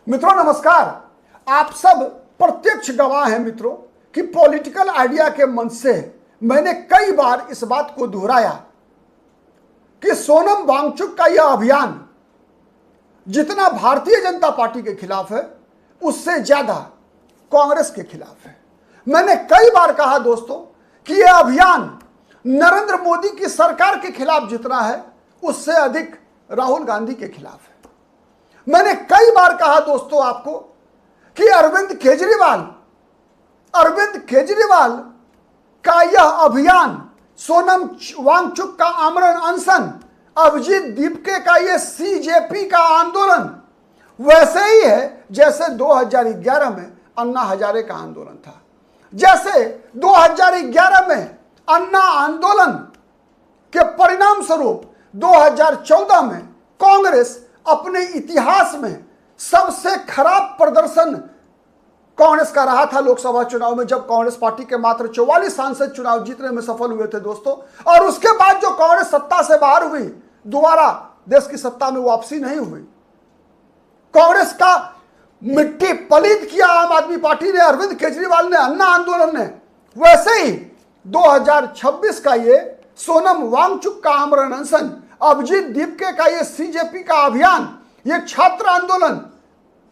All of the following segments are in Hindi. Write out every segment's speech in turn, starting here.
मित्रों नमस्कार। आप सब प्रत्यक्ष गवाह हैं मित्रों कि पॉलिटिकल आइडिया के मंच से मैंने कई बार इस बात को दोहराया कि सोनम वांगचुक का यह अभियान जितना भारतीय जनता पार्टी के खिलाफ है उससे ज्यादा कांग्रेस के खिलाफ है। मैंने कई बार कहा दोस्तों कि यह अभियान नरेंद्र मोदी की सरकार के खिलाफ जितना है उससे अधिक राहुल गांधी के खिलाफ है। मैंने कई बार कहा दोस्तों आपको कि अरविंद केजरीवाल का यह अभियान, सोनम वांगचुक का आमरण अनशन, अभिजीत दीपके का यह सीजेपी का आंदोलन वैसे ही है जैसे 2011 में अन्ना हजारे का आंदोलन था। जैसे 2011 में अन्ना आंदोलन के परिणाम स्वरूप 2014 में कांग्रेस अपने इतिहास में सबसे खराब प्रदर्शन कांग्रेस का रहा था लोकसभा चुनाव में, जब कांग्रेस पार्टी के मात्र 44 सांसद चुनाव जीतने में सफल हुए थे दोस्तों। और उसके बाद जो कांग्रेस सत्ता से बाहर हुई, दोबारा देश की सत्ता में वापसी नहीं हुई। कांग्रेस का मिट्टी पलीत किया आम आदमी पार्टी ने, अरविंद केजरीवाल ने, अन्ना आंदोलन ने। वैसे ही 2026 का ये सोनम वांगचुक का आमरण अनशन, अभिजीत दीपके का ये सीजेपी का अभियान, ये छात्र आंदोलन,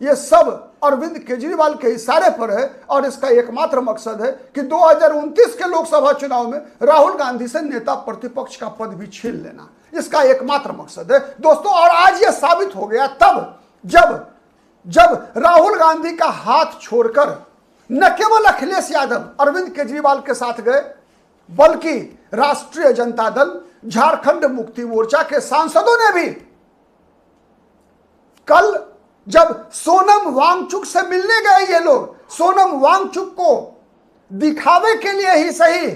ये सब अरविंद केजरीवाल के इशारे पर है। और इसका एकमात्र मकसद है कि 2029 के लोकसभा चुनाव में राहुल गांधी से नेता प्रतिपक्ष का पद भी छीन लेना, इसका एकमात्र मकसद है दोस्तों। और आज यह साबित हो गया तब जब राहुल गांधी का हाथ छोड़कर न केवल अखिलेश यादव अरविंद केजरीवाल के साथ गए, बल्कि राष्ट्रीय जनता दल, झारखंड मुक्ति मोर्चा के सांसदों ने भी कल जब सोनम वांगचुक से मिलने गए, ये लोग सोनम वांगचुक को दिखावे के लिए ही सही,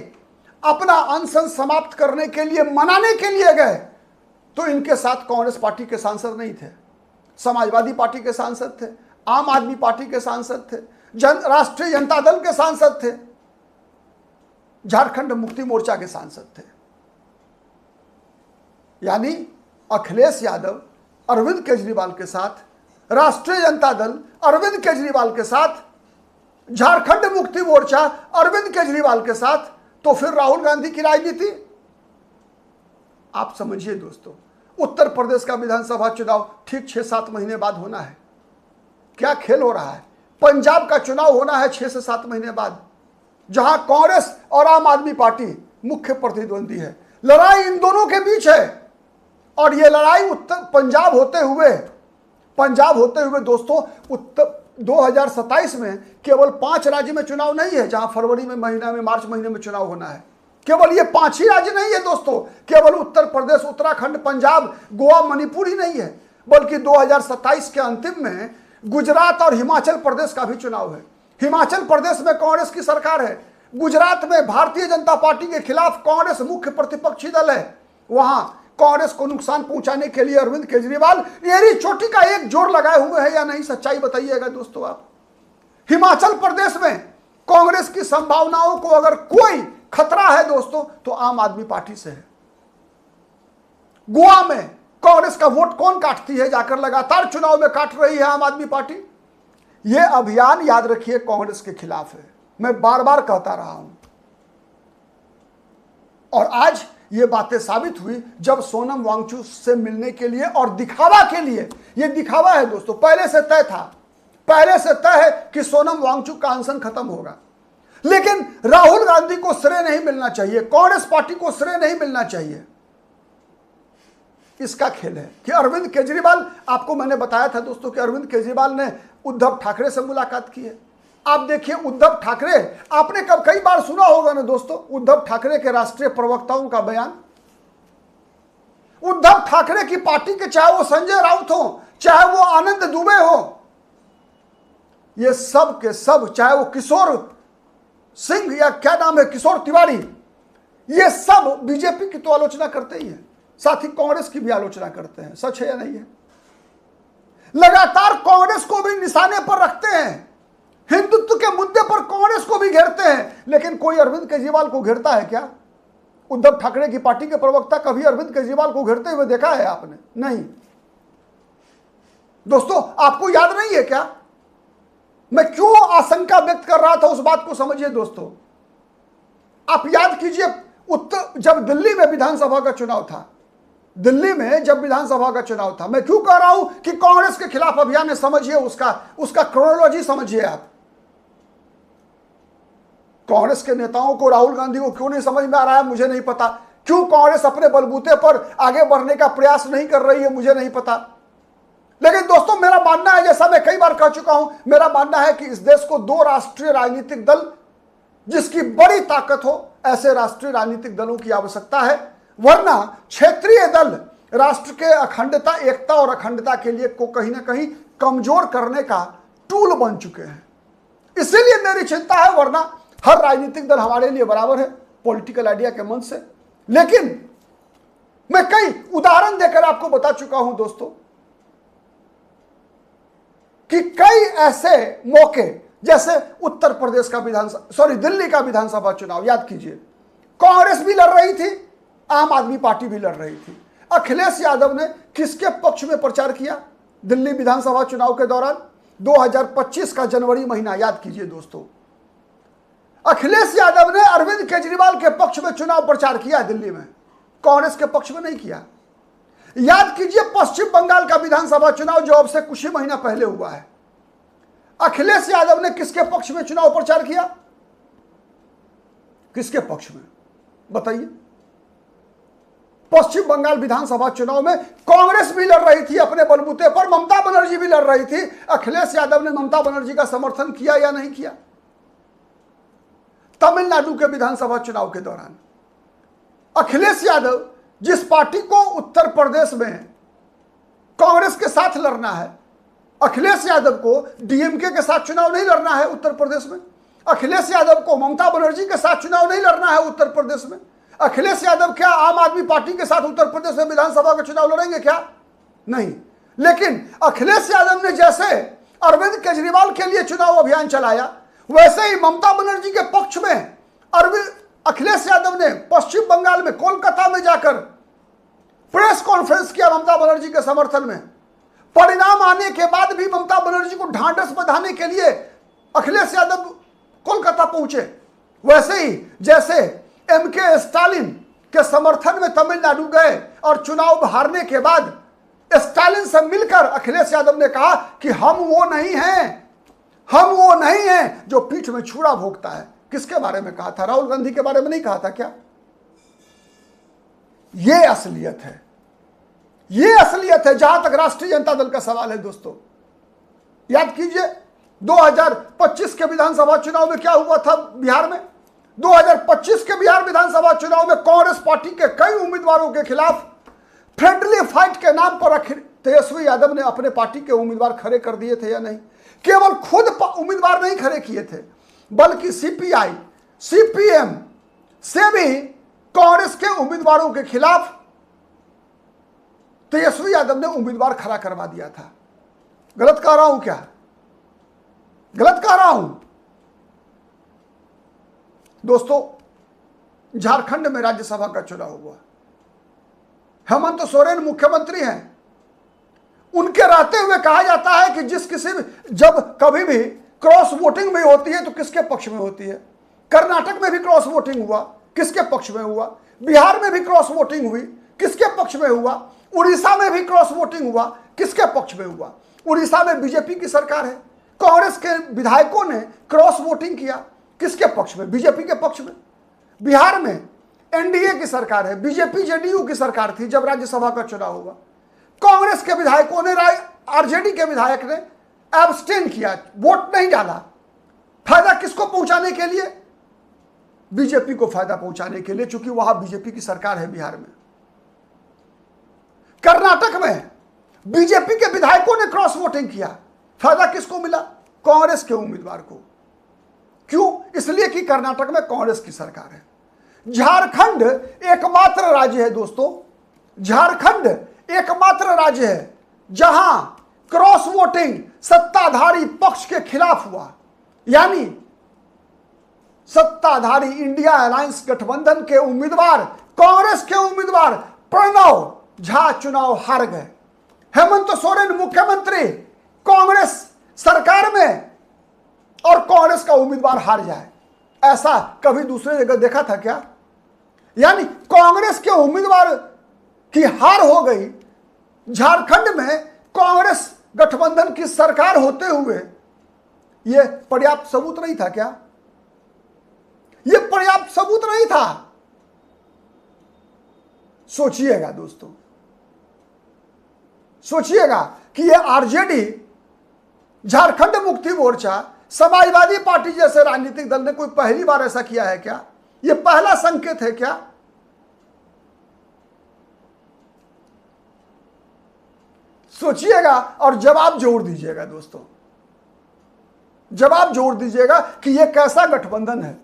अपना अनशन समाप्त करने के लिए, मनाने के लिए गए, तो इनके साथ कांग्रेस पार्टी के सांसद नहीं थे, समाजवादी पार्टी के सांसद थे, आम आदमी पार्टी के सांसद थे, राष्ट्रीय जनता दल के सांसद थे, झारखंड मुक्ति मोर्चा के सांसद थे। यानी अखिलेश यादव अरविंद केजरीवाल के साथ, राष्ट्रीय जनता दल अरविंद केजरीवाल के साथ, झारखंड मुक्ति मोर्चा अरविंद केजरीवाल के साथ, तो फिर राहुल गांधी की राजनीति आप समझिए दोस्तों। उत्तर प्रदेश का विधानसभा चुनाव ठीक 6-7 महीने बाद होना है। क्या खेल हो रहा है? पंजाब का चुनाव होना है 6 से 7 महीने बाद, जहां कांग्रेस और आम आदमी पार्टी मुख्य प्रतिद्वंदी है। लड़ाई इन दोनों के बीच है। और यह लड़ाई पंजाब होते हुए दोस्तों, उत्तर 2027 में केवल 5 राज्य में चुनाव नहीं है, जहां फरवरी में मार्च महीने में चुनाव होना है। केवल ये 5 ही राज्य नहीं है दोस्तों, केवल उत्तर प्रदेश, उत्तराखंड, पंजाब, गोवा, मणिपुर ही नहीं है, बल्कि 2027 के अंतिम में गुजरात और हिमाचल प्रदेश का भी चुनाव है। हिमाचल प्रदेश में कांग्रेस की सरकार है, गुजरात में भारतीय जनता पार्टी के खिलाफ कांग्रेस मुख्य प्रतिपक्षी दल है। वहां कांग्रेस को नुकसान पहुंचाने के लिए अरविंद केजरीवाल एड़ी चोटी का एक जोर लगाए हुए हैं या नहीं, सच्चाई बताइएगा दोस्तों आप। हिमाचल प्रदेश में कांग्रेस की संभावनाओं को अगर कोई खतरा है दोस्तों तो आम आदमी पार्टी से है। गोवा में कांग्रेस का वोट कौन काटती है? जाकर लगातार चुनाव में काट रही है आम आदमी पार्टी। यह अभियान याद रखिए कांग्रेस के खिलाफ है, मैं बार बार कहता रहा हूं। और आज ये बातें साबित हुई जब सोनम वांगचुक से मिलने के लिए और दिखावा के लिए, ये दिखावा है दोस्तों, पहले से तय था, पहले से तय है कि सोनम वांगचुक का अनशन खत्म होगा। लेकिन राहुल गांधी को श्रेय नहीं मिलना चाहिए, कांग्रेस पार्टी को श्रेय नहीं मिलना चाहिए। इसका खेल है कि अरविंद केजरीवाल, आपको मैंने बताया था दोस्तों कि अरविंद केजरीवाल ने उद्धव ठाकरे से मुलाकात की है। आप देखिए उद्धव ठाकरे, आपने कई बार सुना होगा ना दोस्तों उद्धव ठाकरे के राष्ट्रीय प्रवक्ताओं का बयान। उद्धव ठाकरे की पार्टी के, चाहे वो संजय राउत हो, चाहे वो आनंद दुबे हो, ये सब के सब, चाहे वो किशोर सिंह या क्या नाम है, किशोर तिवारी, ये सब बीजेपी की तो आलोचना करते ही हैं, साथ ही कांग्रेस की भी आलोचना करते हैं। सच है या नहीं है? लगातार कांग्रेस को भी निशाने पर रखते हैं, हिंदुत्व के मुद्दे पर कांग्रेस को भी घेरते हैं। लेकिन कोई अरविंद केजरीवाल को घेरता है क्या? उद्धव ठाकरे की पार्टी के प्रवक्ता कभी अरविंद केजरीवाल को घेरते हुए देखा है आपने? नहीं। दोस्तों आपको याद नहीं है क्या, मैं क्यों आशंका व्यक्त कर रहा था, उस बात को समझिए दोस्तों। आप याद कीजिए जब दिल्ली में विधानसभा का चुनाव था, दिल्ली में जब विधानसभा का चुनाव था, मैं क्यों कह रहा हूं कि कांग्रेस के खिलाफ अभियान है, समझिए उसका क्रोनोलॉजी समझिए आप। कांग्रेस के नेताओं को, राहुल गांधी को क्यों नहीं समझ में आ रहा है मुझे नहीं पता, क्यों कांग्रेस अपने बलबूते पर आगे बढ़ने का प्रयास नहीं कर रही है मुझे नहीं पता। लेकिन दोस्तों मेरा मानना है, जैसा मैं कई बार कह चुका हूं, मेरा मानना है कि इस देश को दो राष्ट्रीय राजनीतिक दल जिसकी बड़ी ताकत हो, ऐसे राष्ट्रीय राजनीतिक दलों की आवश्यकता है, वरना क्षेत्रीय दल राष्ट्र के अखंडता, एकता और अखंडता के लिए को कहीं ना कहीं कमजोर करने का टूल बन चुके हैं। इसीलिए मेरी चिंता है, वरना हर राजनीतिक दल हमारे लिए बराबर है पॉलिटिकल आइडिया के मन से। लेकिन मैं कई उदाहरण देकर आपको बता चुका हूं दोस्तों कि कई ऐसे मौके, जैसे उत्तर प्रदेश का दिल्ली का विधानसभा चुनाव याद कीजिए, कांग्रेस भी लड़ रही थी, आम आदमी पार्टी भी लड़ रही थी। अखिलेश यादव ने किसके पक्ष में प्रचार किया दिल्ली विधानसभा चुनाव के दौरान? 2025 का जनवरी महीना, याद कीजिए दोस्तों। अखिलेश यादव ने अरविंद केजरीवाल के पक्ष में चुनाव प्रचार किया दिल्ली में, कांग्रेस के पक्ष में नहीं किया। याद कीजिए पश्चिम बंगाल का विधानसभा चुनाव जो अब से कुछ ही महीना पहले हुआ है, अखिलेश यादव ने किसके पक्ष में चुनाव प्रचार किया? किसके पक्ष में बताइए? पश्चिम बंगाल विधानसभा चुनाव में कांग्रेस भी लड़ रही थी अपने बलबूते पर, ममता बनर्जी भी लड़ रही थी। अखिलेश यादव ने ममता बनर्जी का समर्थन किया या नहीं किया? तमिलनाडु के विधानसभा चुनाव के दौरान अखिलेश यादव, जिस पार्टी को उत्तर प्रदेश में कांग्रेस के साथ लड़ना है, अखिलेश यादव को डीएमके के साथ चुनाव नहीं लड़ना है उत्तर प्रदेश में, अखिलेश यादव को ममता बनर्जी के साथ चुनाव नहीं लड़ना है उत्तर प्रदेश में। अखिलेश यादव क्या आम आदमी पार्टी के साथ उत्तर प्रदेश में विधानसभा का चुनाव लड़ेंगे क्या? नहीं। लेकिन अखिलेश यादव ने जैसे अरविंद केजरीवाल के लिए चुनाव अभियान चलाया, वैसे ही ममता बनर्जी के पक्ष में अखिलेश यादव ने पश्चिम बंगाल में कोलकाता में जाकर प्रेस कॉन्फ्रेंस किया ममता बनर्जी के समर्थन में। परिणाम आने के बाद भी ममता बनर्जी को ढांढस बंधाने के लिए अखिलेश यादव कोलकाता पहुंचे। वैसे ही जैसे एमके स्टालिन के समर्थन में तमिलनाडु गए और चुनाव हारने के बाद स्टालिन से मिलकर अखिलेश यादव ने कहा कि हम वो नहीं हैं जो पीठ में छुरा भोगता है। किसके बारे में कहा था? राहुल गांधी के बारे में नहीं कहा था क्या? ये असलियत है जहां तक राष्ट्रीय जनता दल का सवाल है दोस्तों। याद कीजिए 2025 के विधानसभा चुनाव में क्या हुआ था बिहार में। 2025 के बिहार विधानसभा चुनाव में कांग्रेस पार्टी के कई उम्मीदवारों के खिलाफ फ्रेंडली फाइट के नाम पर तेजस्वी यादव ने अपने पार्टी के उम्मीदवार खड़े कर दिए थे या नहीं? केवल खुद उम्मीदवार नहीं खड़े किए थे, बल्कि सीपीआई, सीपीएम से भी कांग्रेस के उम्मीदवारों के खिलाफ तेजस्वी यादव ने उम्मीदवार खड़ा करवा दिया था। गलत कह रहा हूं क्या? गलत कह रहा हूं दोस्तों। झारखंड में राज्यसभा का चुनाव हुआ, हेमंत सोरेन मुख्यमंत्री हैं। उनके रहते हुए कहा जाता है कि जब कभी भी क्रॉस वोटिंग में होती है तो किसके पक्ष में होती है? कर्नाटक में भी क्रॉस वोटिंग हुआ, किसके पक्ष में हुआ? बिहार में भी क्रॉस वोटिंग हुई, किसके पक्ष में हुआ? उड़ीसा में भी क्रॉस वोटिंग हुआ, किसके पक्ष में हुआ? उड़ीसा में बीजेपी की सरकार है, कांग्रेस के विधायकों ने क्रॉस वोटिंग किया, किसके पक्ष में? बीजेपी के पक्ष में। बिहार में एनडीए की सरकार है, बीजेपी जेडीयू की सरकार थी जब राज्यसभा का चुनाव हुआ। कांग्रेस के विधायकों ने, आरजेडी के विधायक ने एब्सटेन किया, वोट नहीं डाला। फायदा किसको पहुंचाने के लिए? बीजेपी को फायदा पहुंचाने के लिए, चूंकि वहां बीजेपी की सरकार है बिहार में। कर्नाटक में बीजेपी के विधायकों ने क्रॉस वोटिंग किया, फायदा किसको मिला? कांग्रेस के उम्मीदवार को। क्यों? इसलिए कि कर्नाटक में कांग्रेस की सरकार है। झारखंड एकमात्र राज्य है दोस्तों, झारखंड एकमात्र राज्य है जहां क्रॉस वोटिंग सत्ताधारी पक्ष के खिलाफ हुआ। यानी सत्ताधारी इंडिया अलायंस गठबंधन के उम्मीदवार, कांग्रेस के उम्मीदवार प्रणव झा चुनाव हार गए। हेमंत सोरेन मुख्यमंत्री कांग्रेस सरकार में और कांग्रेस का उम्मीदवार हार जाए, ऐसा कभी दूसरे जगह देखा था क्या? यानी कांग्रेस के उम्मीदवार की हार हो गई, झारखंड में कांग्रेस गठबंधन की सरकार होते हुए, यह पर्याप्त सबूत नहीं था क्या? यह पर्याप्त सबूत नहीं था? सोचिएगा दोस्तों, सोचिएगा कि यह आरजेडी, झारखंड मुक्ति मोर्चा, समाजवादी पार्टी जैसे राजनीतिक दल ने कोई पहली बार ऐसा किया है क्या? यह पहला संकेत है क्या? सोचिएगा और जवाब जोड़ दीजिएगा दोस्तों, जवाब जोड़ दीजिएगा कि यह कैसा गठबंधन है।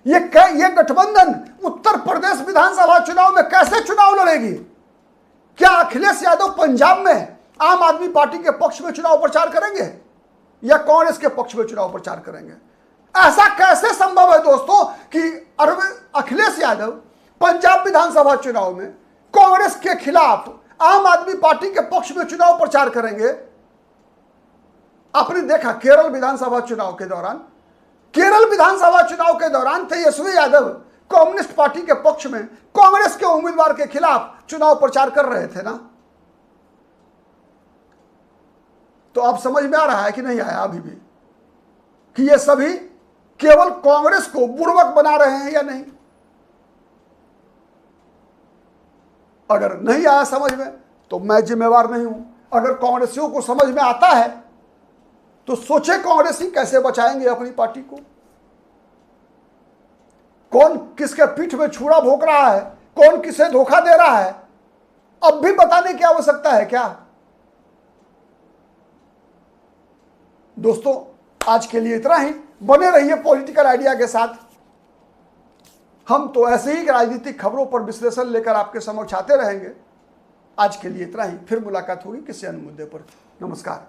यह गठबंधन उत्तर प्रदेश विधानसभा चुनाव में कैसे चुनाव लड़ेगी? क्या अखिलेश यादव पंजाब में आम आदमी पार्टी के पक्ष में चुनाव प्रचार करेंगे या कांग्रेस के पक्ष में चुनाव प्रचार करेंगे? ऐसा कैसे संभव है दोस्तों कि अखिलेश यादव पंजाब विधानसभा चुनाव में कांग्रेस के खिलाफ आम आदमी पार्टी के पक्ष में चुनाव प्रचार करेंगे? आपने देखा केरल विधानसभा चुनाव के दौरान, केरल विधानसभा चुनाव के दौरान तेजस्वी यादव कम्युनिस्ट पार्टी के पक्ष में कांग्रेस के उम्मीदवार के खिलाफ चुनाव प्रचार कर रहे थे ना। तो अब समझ में आ रहा है कि नहीं आया अभी भी कि ये सभी केवल कांग्रेस को बुड़बक बना रहे हैं या नहीं? अगर नहीं आया समझ में तो मैं जिम्मेवार नहीं हूं। अगर कांग्रेसियों को समझ में आता है तो सोचे कांग्रेसी कैसे बचाएंगे अपनी पार्टी को। कौन किसके पीठ में छुरा भोंक रहा है, कौन किसे धोखा दे रहा है, अब भी बताने की आवश्यकता है क्या? दोस्तों आज के लिए इतना ही। बने रहिए पॉलिटिकल आइडिया के साथ। हम तो ऐसे ही राजनीतिक खबरों पर विश्लेषण लेकर आपके समक्ष आते रहेंगे। आज के लिए इतना ही, फिर मुलाकात होगी किसी अन्य मुद्दे पर। नमस्कार।